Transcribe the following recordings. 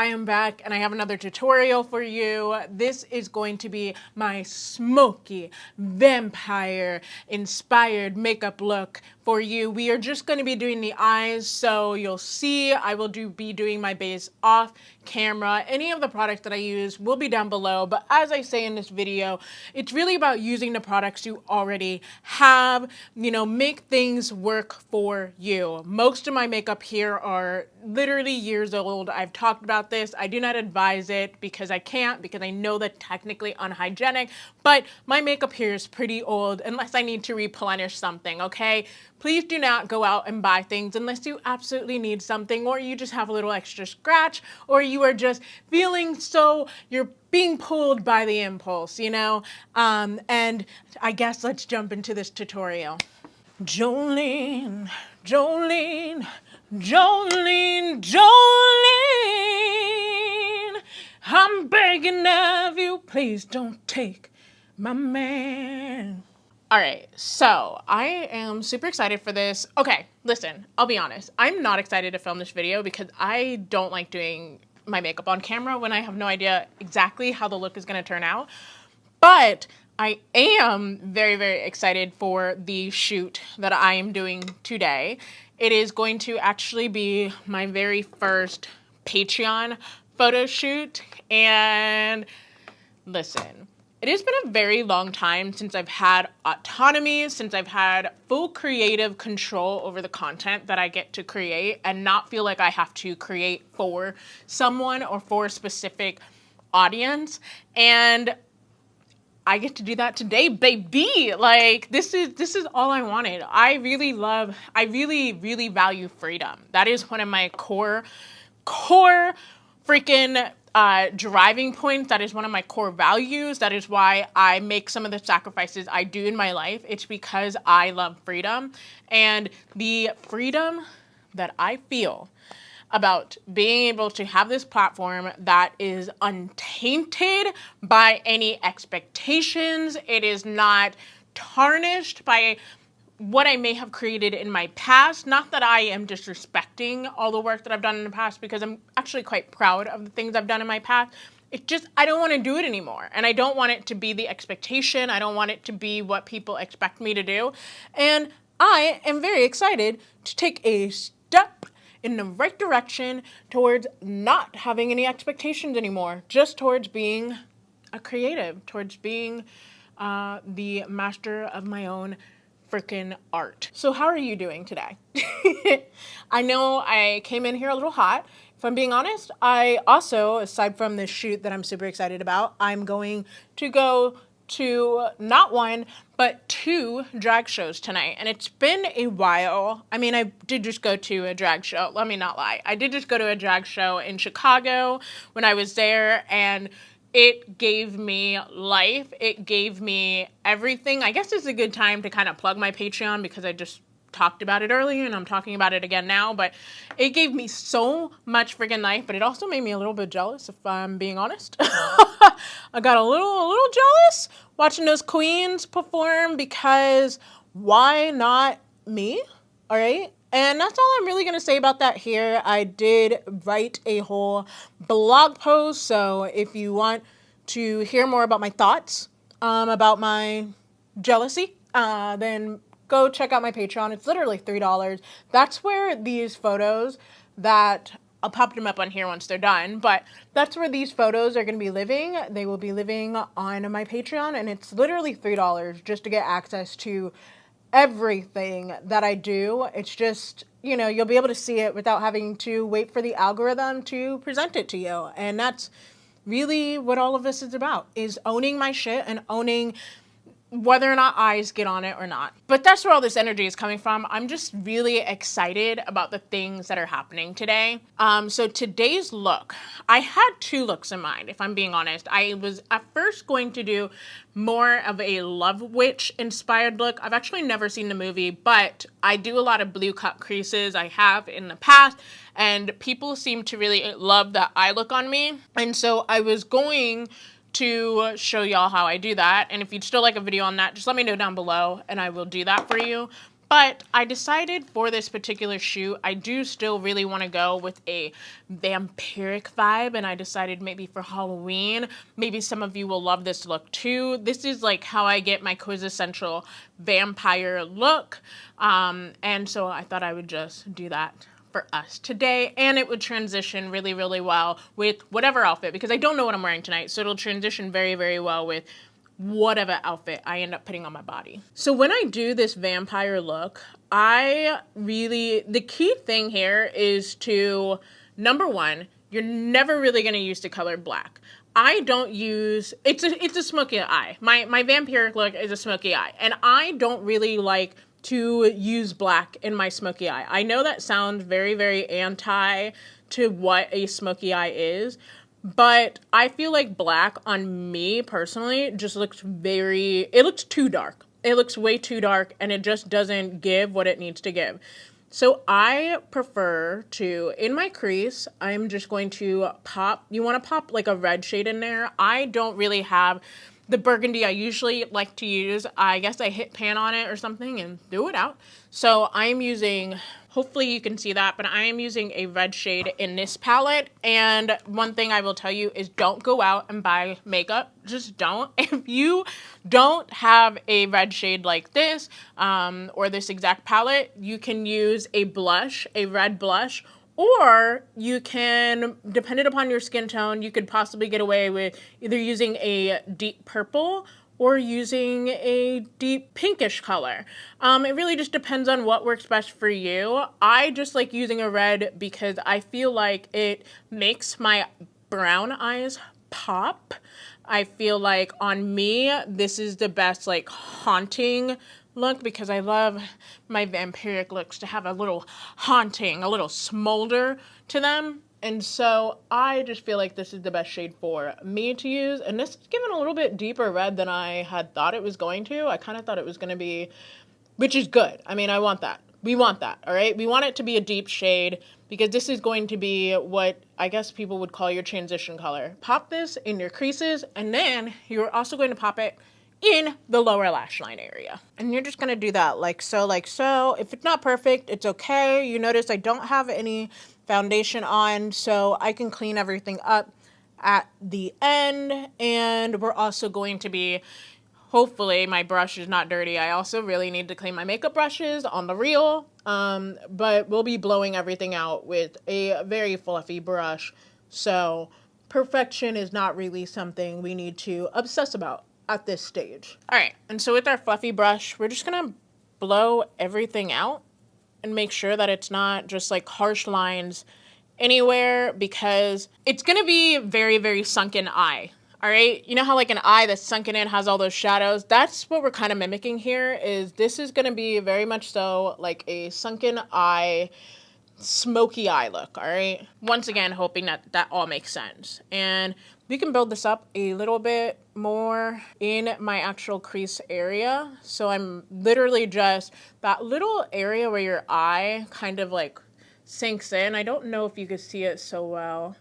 am back and I have another tutorial for you. This is going to be my Smokey vampire inspired makeup look for you. We are just going to be doing the eyes, so you'll see I will be doing my base off camera. Any of the products that I use will be down below, but as I say in this video, it's really about using the products you already have, make things work for you. Most of my makeup here are literally years old. I've talked about this. I do not advise it because I can't, because I know that technically unhygienic, but my makeup here is pretty old unless I need to replenish something, okay? Please do not go out and buy things unless you absolutely need something, or you just have a little extra scratch, or you are just feeling so you're being pulled by the impulse, And I guess let's jump into this tutorial. Jolene, Jolene, Jolene, Jolene, I'm begging of you, please don't take my man. All right, so I am super excited for this. Okay, listen, I'll be honest. I'm not excited to film this video because I don't like doing my makeup on camera when I have no idea exactly how the look is gonna turn out. But I am very, very excited for the shoot that I am doing today. It is going to actually be my very first Patreon photo shoot. And listen, it has been a very long time since I've had autonomy, since I've had full creative control over the content that I get to create and not feel like I have to create for someone or for a specific audience. And I get to do that today, baby. Like, this is all I wanted. I really value freedom. That is one of my core freaking driving points. That is one of my core values. That is why I make some of the sacrifices I do in my life. It's because I love freedom, and the freedom that I feel about being able to have this platform that is untainted by any expectations. It is not tarnished by what I may have created in my past. Not that I am disrespecting all the work that I've done in the past, because I'm actually quite proud of the things I've done in my past. It's just, I don't want to do it anymore. And I don't want it to be the expectation. I don't want it to be what people expect me to do. And I am very excited to take a step in the right direction towards not having any expectations anymore, just towards being a creative, towards being the master of my own freaking art. So how are you doing today? I know I came in here a little hot. If I'm being honest, I also, aside from this shoot that I'm super excited about, I'm going to go to not one, but 2 drag shows tonight. And it's been a while. I mean, I did just go to a drag show. Let me not lie. I did just go to a drag show in Chicago when I was there, and it gave me life. It gave me everything. I guess it's a good time to kind of plug my Patreon because I just talked about it earlier and I'm talking about it again now, but it gave me so much freaking life, but it also made me a little bit jealous, if I'm being honest. I got a little jealous watching those queens perform, because why not me? All right. And that's all I'm really going to say about that here. I did write a whole blog post, so if you want to hear more about my thoughts about my jealousy, then go check out my Patreon. It's literally $3. That's where these photos that I'll pop them up on here once they're done, but that's where these photos are going to be living. They will be living on my Patreon, and it's literally $3 just to get access to everything that I do. It's just, you'll be able to see it without having to wait for the algorithm to present it to you. And that's really what all of this is about, is owning my shit and owning whether or not eyes get on it or not. But that's where all this energy is coming from. I'm just really excited about the things that are happening today. So today's look, I had 2 looks in mind, if I'm being honest. I was at first going to do more of a Love Witch inspired look. I've actually never seen the movie, but I do a lot of blue cut creases. I have in the past, and people seem to really love that eye look on me. And so I was going to show y'all how I do that. And if you'd still like a video on that, just let me know down below and I will do that for you. But I decided for this particular shoot, I do still really want to go with a vampiric vibe. And I decided maybe for Halloween, maybe some of you will love this look too. This is like how I get my quintessential vampire look. And so I thought I would just do that for us today, and it would transition really, really well with whatever outfit, because I don't know what I'm wearing tonight, so it'll transition very, very well with whatever outfit I end up putting on my body. So when I do this vampire look, the key thing here is to, number one, you're never really going to use the color black. I don't use, it's a smoky eye. My vampiric look is a smoky eye, and I don't really like to use black in my smoky eye. I know that sounds very, very anti to what a smoky eye is, but I feel like black on me personally just looks it looks too dark. It looks way too dark, and it just doesn't give what it needs to give. So I prefer to, in my crease, I'm just going to pop, you want to pop like a red shade in there. I don't really have the burgundy I usually like to use. I guess I hit pan on it or something and threw it out. So I'm using, hopefully you can see that, but I am using a red shade in this palette. And one thing I will tell you is don't go out and buy makeup. Just don't. If you don't have a red shade like this, or this exact palette, you can use a blush, a red blush, or you can, depending upon your skin tone, you could possibly get away with either using a deep purple or using a deep pinkish color. It really just depends on what works best for you. I just like using a red because I feel like it makes my brown eyes pop. I feel like on me, this is the best like haunting look, because I love my vampiric looks to have a little haunting, a little smolder to them. And so I just feel like this is the best shade for me to use. And this is given a little bit deeper red than I had thought it was going to. I kind of thought it was going to be, which is good. I mean, I want that. We want that, all right? We want it to be a deep shade, because this is going to be what I guess people would call your transition color. Pop this in your creases, and then you're also going to pop it in the lower lash line area. And you're just gonna do that like so, like so. If it's not perfect, it's okay. You notice I don't have any foundation on, so I can clean everything up at the end. And we're also going to be, hopefully my brush is not dirty. I also really need to clean my makeup brushes on the reel. But we'll be blowing everything out with a very fluffy brush. So perfection is not really something we need to obsess about at this stage. All right, and so with our fluffy brush, we're just gonna blow everything out and make sure that it's not just like harsh lines anywhere, because it's gonna be very, very sunken eye. All right, you know how like an eye that's sunken in has all those shadows? That's what we're kind of mimicking here. Is this is gonna be very much so like a sunken eye, smoky eye look, all right? Once again, hoping that that all makes sense. And we can build this up a little bit more in my actual crease area. So I'm literally just that little area where your eye kind of like sinks in. I don't know if you can see it so well,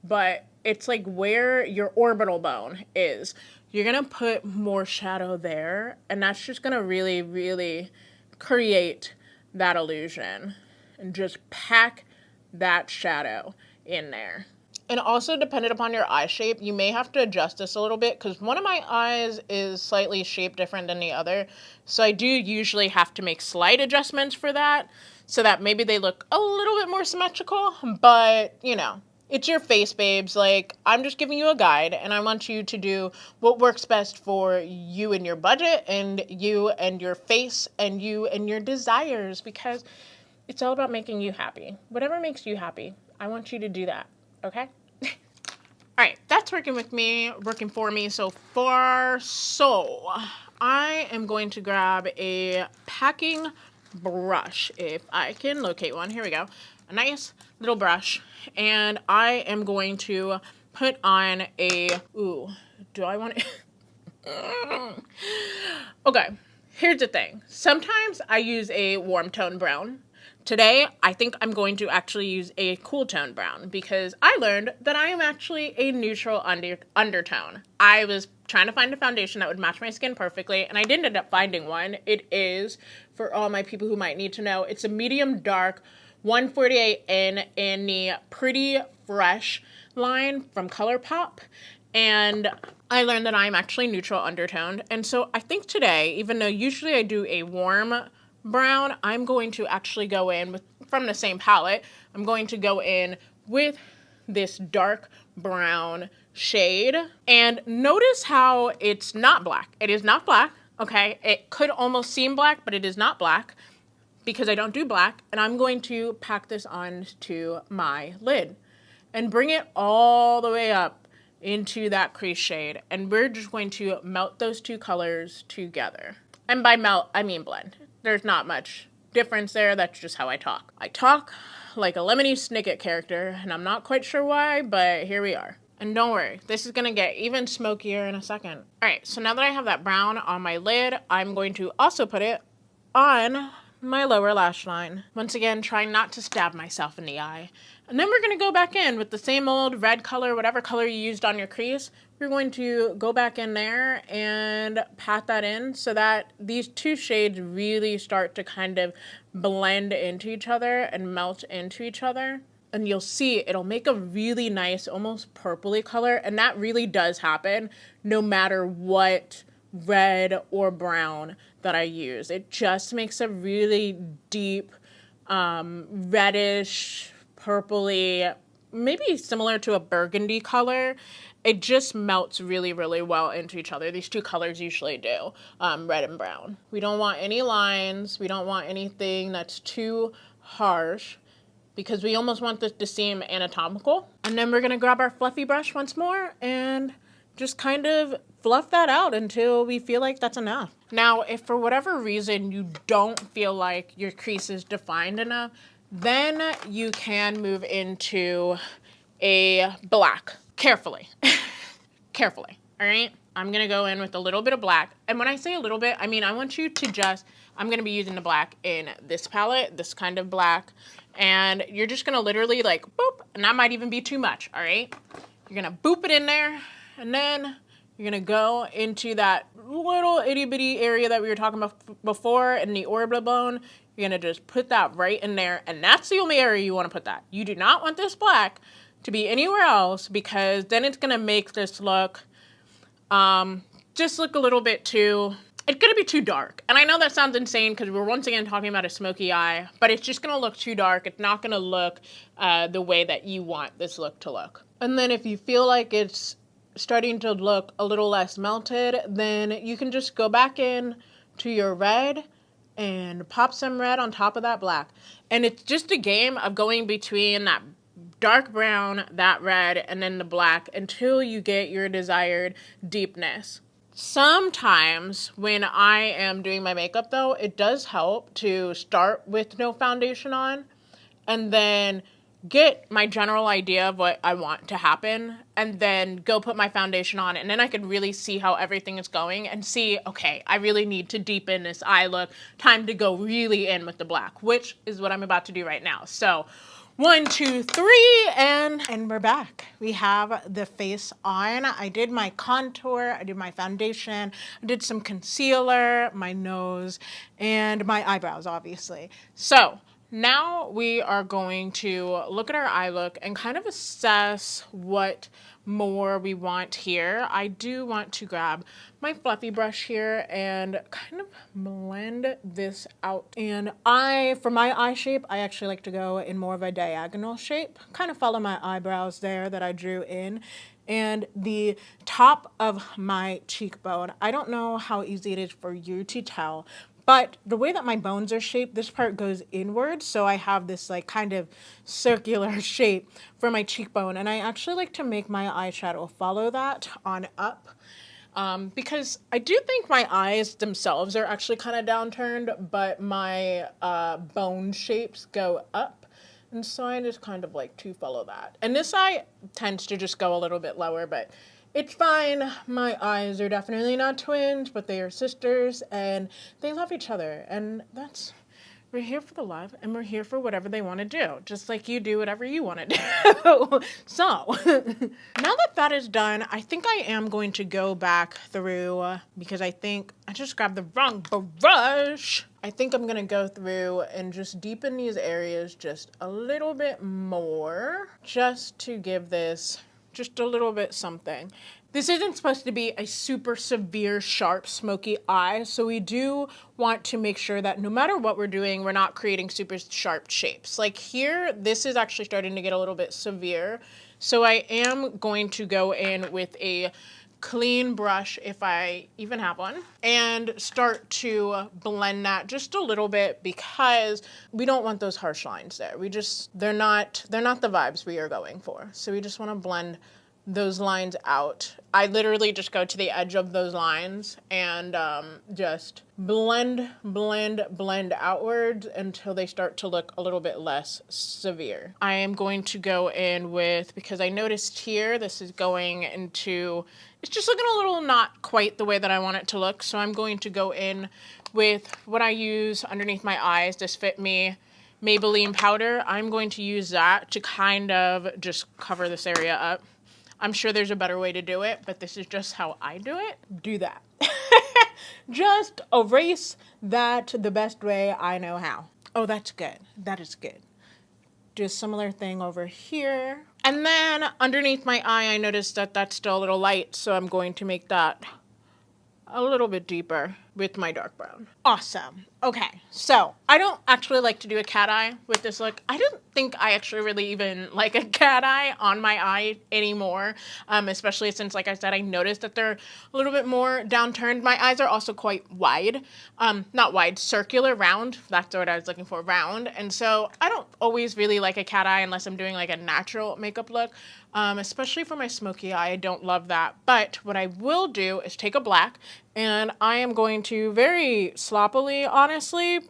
but it's like where your orbital bone is. You're gonna put more shadow there, and that's just gonna really, really create that illusion and just pack that shadow in there. And also, dependent upon your eye shape, you may have to adjust this a little bit, because one of my eyes is slightly shaped different than the other. So I do usually have to make slight adjustments for that, so that maybe they look a little bit more symmetrical. But, you know, it's your face, babes. Like, I'm just giving you a guide, and I want you to do what works best for you and your budget, and you and your face, and you and your desires, because it's all about making you happy. Whatever makes you happy, I want you to do that, okay? All right, that's working for me so far. So I am going to grab a packing brush, if I can locate one. Here we go. A nice little brush. And I am going to put on do I want to? Okay, here's the thing. Sometimes I use a warm tone brown. Today, I think I'm going to actually use a cool tone brown, because I learned that I am actually a neutral undertone. I was trying to find a foundation that would match my skin perfectly, and I did end up finding one. It is, for all my people who might need to know, it's a medium dark 148 in the Pretty Fresh line from ColourPop. And I learned that I'm actually neutral undertoned. And so I think today, even though usually I do a warm brown, I'm going to actually go in with, from the same palette, I'm going to go in with this dark brown shade. And notice how it's not black. It is not black, okay? It could almost seem black, but it is not black because I don't do black. And I'm going to pack this on to my lid and bring it all the way up into that crease shade. And we're just going to melt those two colors together. And by melt, I mean blend. There's not much difference there. That's just how I talk. I talk like a Lemony Snicket character, and I'm not quite sure why, but here we are. And don't worry, this is gonna get even smokier in a second. All right, so now that I have that brown on my lid, I'm going to also put it on my lower lash line. Once again, trying not to stab myself in the eye. And then we're going to go back in with the same old red color, whatever color you used on your crease. We're going to go back in there and pat that in so that these two shades really start to kind of blend into each other and melt into each other. And you'll see it'll make a really nice, almost purpley color. And that really does happen no matter what red or brown that I use. It just makes a really deep, reddish, purpley, maybe similar to a burgundy color. It just melts really, really well into each other. These two colors usually do, red and brown. We don't want any lines. We don't want anything that's too harsh because we almost want this to seem anatomical. And then we're gonna grab our fluffy brush once more and just kind of fluff that out until we feel like that's enough. Now, if for whatever reason you don't feel like your crease is defined enough, then you can move into a black. Carefully. Carefully, all right? I'm gonna go in with a little bit of black. And when I say a little bit, I mean I want you to just, I'm gonna be using the black in this palette, this kind of black. And you're just gonna literally like, boop, and that might even be too much, all right? You're gonna boop it in there, and then you're gonna go into that little itty bitty area that we were talking about before in the orbital bone. You're gonna just put that right in there, and that's the only area you wanna put that. You do not want this black to be anywhere else because then it's gonna make this look, just look a little bit too, it's gonna be too dark. And I know that sounds insane because we're once again talking about a smoky eye, but it's just gonna look too dark. It's not gonna look the way that you want this look to look. And then if you feel like it's starting to look a little less melted, then you can just go back in to your red and pop some red on top of that black. And it's just a game of going between that dark brown, that red, and then the black until you get your desired deepness. Sometimes when I am doing my makeup though, it does help to start with no foundation on and then get my general idea of what I want to happen and then go put my foundation on, and then I can really see how everything is going and see, okay, I really need to deepen this eye look. Time to go really in with the black, which is what I'm about to do right now. So 1, 2, 3, and we're back. We have the face on. I did my contour, I did my foundation, I did some concealer, my nose, and my eyebrows, obviously. So now we are going to look at our eye look and kind of assess what more we want here. I do want to grab my fluffy brush here and kind of blend this out. And for my eye shape, I actually like to go in more of a diagonal shape, kind of follow my eyebrows there that I drew in. And the top of my cheekbone, I don't know how easy it is for you to tell, but the way that my bones are shaped, this part goes inward, so I have this like kind of circular shape for my cheekbone, and I actually like to make my eyeshadow follow that on up, because I do think my eyes themselves are actually kind of downturned, but my bone shapes go up, and so I just kind of like to follow that. And this eye tends to just go a little bit lower, but it's fine. My eyes are definitely not twins, but they are sisters, and they love each other, and that's We're here for the love, and we're here for whatever they want to do, just like you do whatever you want to do. So, now that that is done, I think I am going to go back through, because I think I just grabbed the wrong brush. I think I'm going to go through and just deepen these areas just a little bit more, just to give this just a little bit something. This isn't supposed to be a super severe, sharp, smoky eye, so we do want to make sure that no matter what we're doing, we're not creating super sharp shapes. Like here, this is actually starting to get a little bit severe, so I am going to go in with a clean brush, if I even have one, and start to blend that just a little bit, because we don't want those harsh lines there. They're not the vibes we are going for. So we just want to blend those lines out. I literally just go to the edge of those lines and just blend outwards until they start to look a little bit less severe. I am going to go in with, because I noticed here, this is going into, it's just looking a little not quite the way that I want it to look. So I'm going to go in with what I use underneath my eyes, this Fit Me Maybelline powder. I'm going to use that to kind of just cover this area up. I'm sure there's a better way to do it, but this is just how I do it. Do that. Just erase that the best way I know how. Oh, that's good. That is good. Do a similar thing over here. And then underneath my eye, I noticed that that's still a little light, so I'm going to make that a little bit deeper with my dark brown. Awesome. Okay, so I don't actually like to do a cat eye with this look. I don't think I actually really even like a cat eye on my eye anymore, especially since, like I said, I noticed that they're a little bit more downturned. My eyes are also quite wide, not wide, circular, round. That's what I was looking for, round. And so I don't always really like a cat eye unless I'm doing like a natural makeup look, especially for my smoky eye. I don't love that. But what I will do is take a black, and I am going to very sloppily, honestly,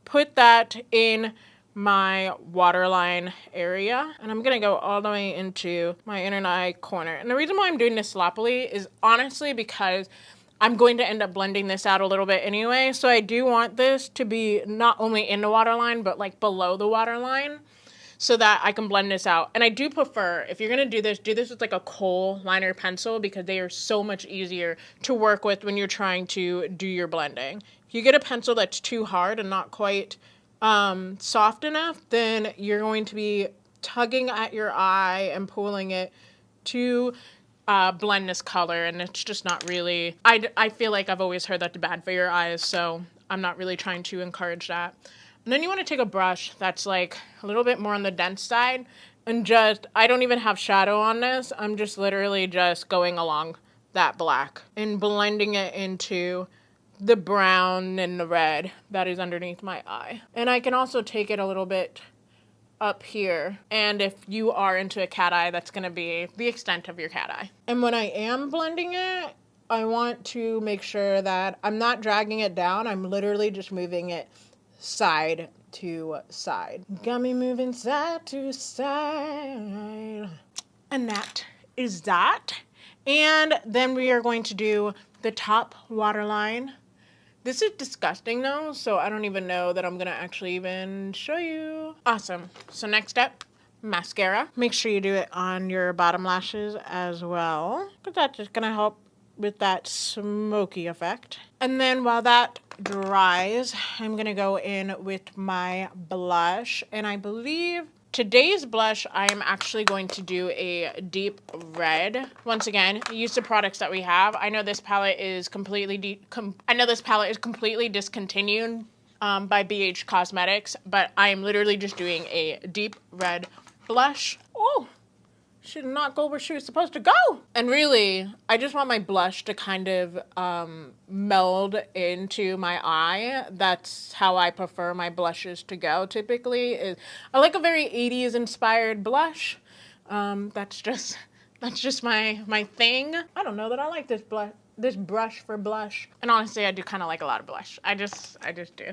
put that in my waterline area. And I'm going to go all the way into my inner eye corner. And the reason why I'm doing this sloppily is honestly because I'm going to end up blending this out a little bit anyway. So I do want this to be not only in the waterline, but like below the waterline, so that I can blend this out. And I do prefer, if you're gonna do this with like a kohl liner pencil, because they are so much easier to work with when you're trying to do your blending. If you get a pencil that's too hard and not quite soft enough, then you're going to be tugging at your eye and pulling it to blend this color, and it's just not really, I feel like I've always heard that's bad for your eyes, so I'm not really trying to encourage that. And then you want to take a brush that's like a little bit more on the dense side, and just, I don't even have shadow on this. I'm just literally just going along that black and blending it into the brown and the red that is underneath my eye. And I can also take it a little bit up here. And if you are into a cat eye, that's going to be the extent of your cat eye. And when I am blending it, I want to make sure that I'm not dragging it down. I'm literally just moving it side to side. Got me moving side to side. And that is that. And then we are going to do the top waterline. This is disgusting though, so I don't even know that I'm gonna actually even show you. Awesome. So next up, mascara. Make sure you do it on your bottom lashes as well, because that's just gonna help with that smoky effect. And then while that dries, I'm gonna go in with my blush, and I believe today's blush, I am actually going to do a deep red. Once again, use the products that we have. I know this palette is completely discontinued by BH Cosmetics, but I am literally just doing a deep red blush. Oh, she did not go where she was supposed to go. And really, I just want my blush to kind of meld into my eye. That's how I prefer my blushes to go typically. I like a very 80s inspired blush. That's just my thing. I don't know that I like this brush for blush. And honestly, I do kind of like a lot of blush. I just do.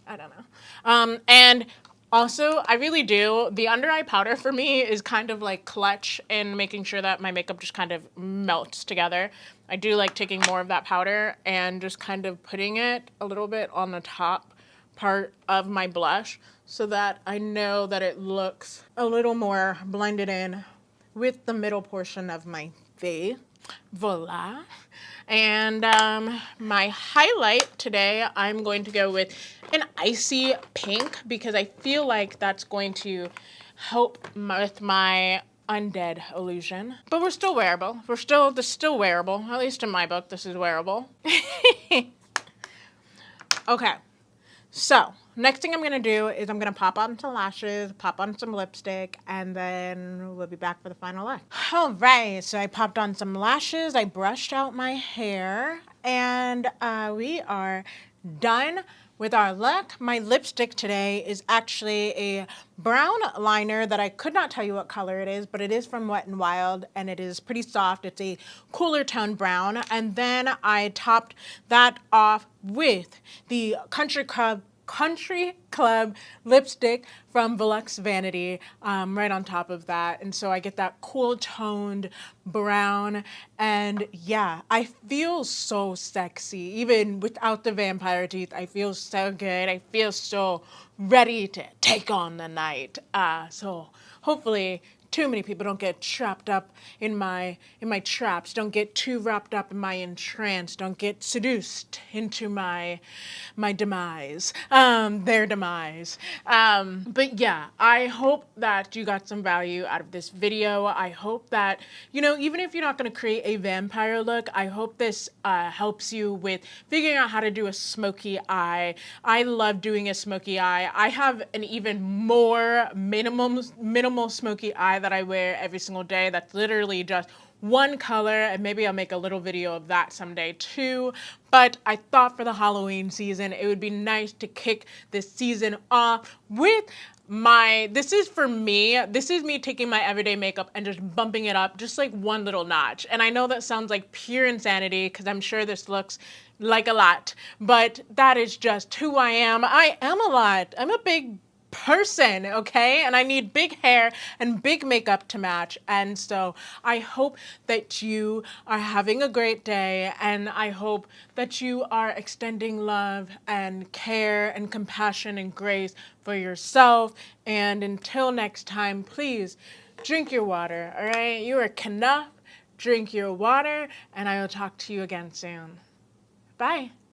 I don't know. And also, I really do. The under eye powder for me is kind of like clutch in making sure that my makeup just kind of melts together. I do like taking more of that powder and just kind of putting it a little bit on the top part of my blush so that I know that it looks a little more blended in with the middle portion of my face. Voila. And my highlight today, I'm going to go with an icy pink because I feel like that's going to help with my undead illusion. But we're still wearable. This is still wearable. At least in my book, this is wearable. Okay. So, next thing I'm going to do is I'm going to pop on some lashes, pop on some lipstick, and then we'll be back for the final look. All right, so I popped on some lashes, I brushed out my hair, and we are done with our look. My lipstick today is actually a brown liner that I could not tell you what color it is, but it is from Wet n Wild, and it is pretty soft. It's a cooler tone brown, and then I topped that off with the Country Club lipstick from Volux Vanity right on top of that. And so I get that cool toned brown. And yeah, I feel so sexy. Even without the vampire teeth, I feel so good. I feel so ready to take on the night. So hopefully too many people don't get trapped up in my traps, don't get too wrapped up in my entrance, don't get seduced into my demise, their demise. But yeah, I hope that you got some value out of this video. I hope that, you know, even if you're not going to create a vampire look, I hope this helps you with figuring out how to do a smoky eye. I love doing a smoky eye. I have an even more minimal smoky eye that I wear every single day. That's literally just one color, and maybe I'll make a little video of that someday too. But I thought for the Halloween season, it would be nice to kick this season off with this is me taking my everyday makeup and just bumping it up just like one little notch. And I know that sounds like pure insanity because I'm sure this looks like a lot, but that is just who I am. I am a lot. I'm a big person, okay? And I need big hair and big makeup to match. And so I hope that you are having a great day, and I hope that you are extending love and care and compassion and grace for yourself. And until next time, please drink your water, all right? You are enough. Drink your water, and I will talk to you again soon. Bye.